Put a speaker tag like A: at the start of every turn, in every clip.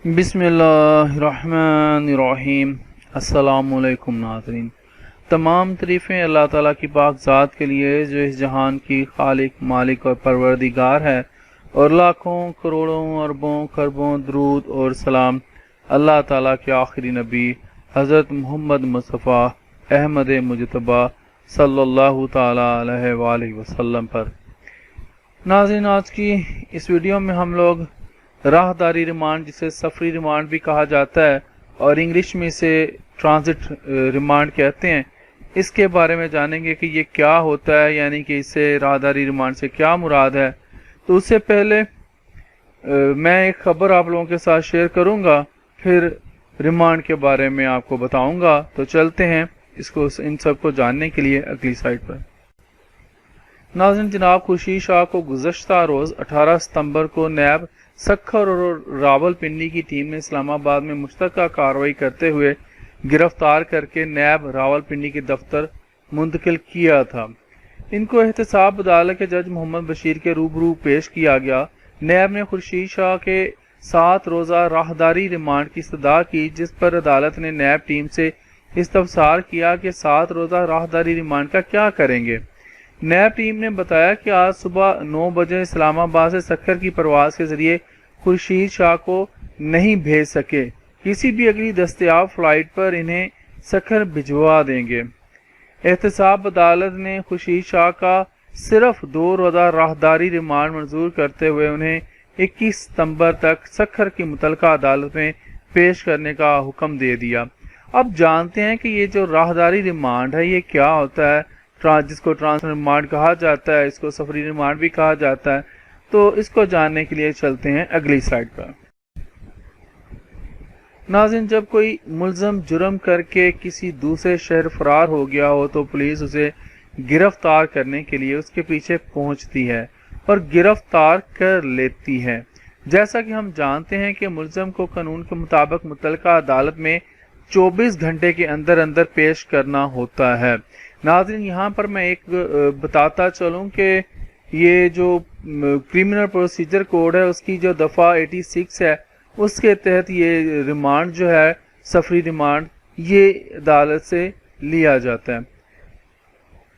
A: بسم اللہ الرحمن الرحیم۔ السلام علیکم ناظرین، تمام تعریفیں اللہ تعالیٰ کی پاک ذات کے لیے جو اس جہان کی خالق، مالک اور پروردگار ہے، اور لاکھوں کروڑوں اربوں خربوں درود اور سلام اللہ تعالیٰ کے آخری نبی حضرت محمد مصطفیٰ احمد مجتبیٰ صلی اللہ تعالیٰ علیہ وآلہ وسلم پر۔ ناظرین، آج کی اس ویڈیو میں ہم لوگ راہداری ریمانڈ، جسے سفری ریمانڈ بھی کہا جاتا ہے اور انگلش میں اسے ٹرانزٹ ریمانڈ کہتے ہیں، اس کے بارے میں جانیں گے کہ یہ کیا ہوتا ہے، یعنی کہ اسے راہداری ریمانڈ سے کیا مراد ہے۔ تو اس سے پہلے میں ایک خبر آپ لوگوں کے ساتھ شیئر کروں گا، پھر ریمانڈ کے بارے میں آپ کو بتاؤں گا۔ تو چلتے ہیں ان سب کو جاننے کے لیے اگلی سلائیڈ پر۔ ناظرین، جناب خورشید شاہ کو گزشتہ روز 18 ستمبر کو نیب سکھر اور راول پنڈی کی ٹیم نے اسلام آباد میں مشترکہ کارروائی کرتے ہوئے گرفتار کر کے نیب راول پنڈی کے دفتر منتقل کیا تھا۔ ان کو احتساب عدالت کے جج محمد بشیر کے روبرو پیش کیا گیا۔ نیب نے خورشید شاہ کے 7 روزہ راہداری ریمانڈ کی استدعا کی، جس پر عدالت نے نیب ٹیم سے استفسار کیا کہ 7 روزہ راہداری ریمانڈ کا کیا کریں گے۔ نیب ٹیم نے بتایا کہ آج صبح 9 بجے اسلام آباد سے سکھر کی پرواز کے ذریعے خورشید شاہ کو نہیں بھیج سکے، کسی بھی اگلی دستیاب فلائٹ پر انہیں سکھر بھجوا دیں گے۔ احتساب عدالت نے خورشید شاہ کا صرف 2 روزہ راہداری ریمانڈ منظور کرتے ہوئے انہیں 21 ستمبر تک سکھر کی متعلقہ عدالت میں پیش کرنے کا حکم دے دیا۔ اب جانتے ہیں کہ یہ جو راہداری ریمانڈ ہے یہ کیا ہوتا ہے، جس کو ٹرانزٹ ریمانڈ کہا جاتا ہے، اس کو سفری ریمانڈ بھی کہا جاتا ہے۔ تو اس کو جاننے کے لیے چلتے ہیں اگلی سلائیڈ پر۔ ناظرین، جب کوئی ملزم جرم کر کے کسی دوسرے شہر فرار ہو گیا ہو تو پولیس اسے گرفتار کرنے کے لیے اس کے پیچھے پہنچتی ہے اور گرفتار کر لیتی ہے۔ جیسا کہ ہم جانتے ہیں کہ ملزم کو قانون کے مطابق متعلقہ عدالت میں 24 گھنٹے کے اندر اندر پیش کرنا ہوتا ہے۔ ناظرین، یہاں پر میں ایک بتاتا چلوں کہ یہ جو کرمنل پروسیجر کوڈ ہے اس کی جو دفعہ 86 ہے، اس کے تحت یہ ریمانڈ جو ہے، سفری ریمانڈ، یہ عدالت سے لیا جاتا ہے۔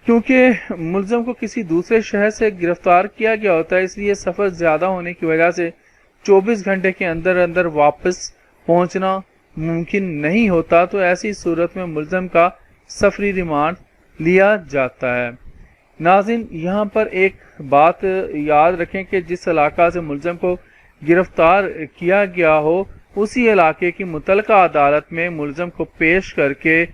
A: کیونکہ ملزم کو کسی دوسرے شہر سے گرفتار کیا گیا ہوتا ہے، اس لیے سفر زیادہ ہونے کی وجہ سے 24 گھنٹے کے اندر اندر واپس پہنچنا ممکن نہیں ہوتا، تو ایسی صورت میں ملزم کا سفری ریمانڈ لیا جاتا ہے۔ ناظرین، یہاں پر ایک بات یاد رکھیں کہ جس علاقہ سے ملزم کو گرفتار کیا گیا ہو، اسی علاقے کی متعلقہ عدالت میں ملزم کو پیش کر کے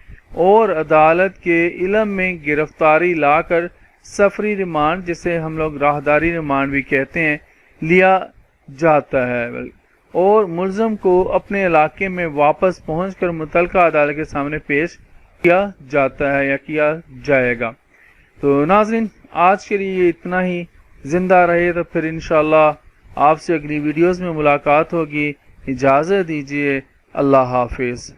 A: اور عدالت کے علم میں گرفتاری لا کر سفری ریمانڈ، جسے ہم لوگ راہداری ریمانڈ بھی کہتے ہیں، لیا جاتا ہے، اور ملزم کو اپنے علاقے میں واپس پہنچ کر متعلقہ عدالت کے سامنے پیش کیا جاتا ہے یا کیا جائے گا۔ تو ناظرین، آج کے لیے اتنا ہی۔ زندہ رہے تو پھر انشاءاللہ آپ سے اگلی ویڈیوز میں ملاقات ہوگی۔ اجازت دیجیے، اللہ حافظ۔